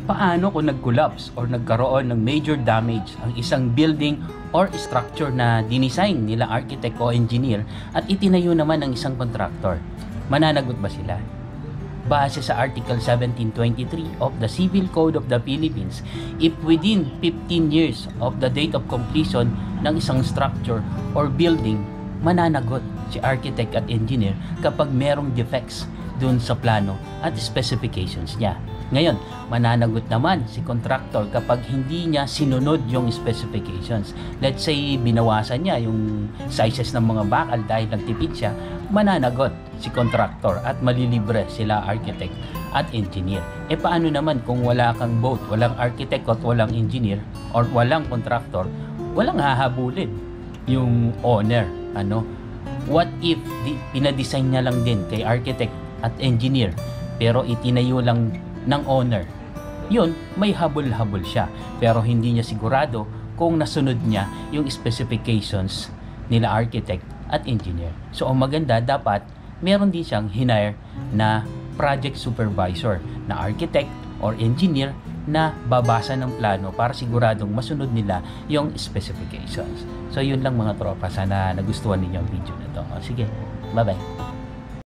Paano kung nag-collapse or nagkaroon ng major damage ang isang building or structure na dinesign nila architect o engineer at itinayo naman ng isang contractor? Mananagot ba sila? Base sa Article 1723 of the Civil Code of the Philippines, if within 15 years of the date of completion ng isang structure or building, mananagot si architect at engineer kapag merong defects dun sa plano at specifications niya. Ngayon, mananagot naman si contractor kapag hindi niya sinunod yung specifications. Let's say, binawasan niya yung sizes ng mga bakal dahil nagtipid siya, mananagot si contractor at malilibre sila architect at engineer. E paano naman kung wala kang both, walang architect at walang engineer or walang contractor, walang hahabulin yung owner. What if pinadesign niya lang din kay architect at engineer pero itinayo lang ng owner? Yun, may habol-habol siya pero hindi niya sigurado kung nasunod niya yung specifications nila architect at engineer. So ang maganda, dapat meron din siyang hinire na project supervisor na architect or engineer na babasa ng plano para siguradong masunod nila yung specifications. So yun lang mga tropa, sana nagustuhan ninyo ang video na to. Sige, bye bye.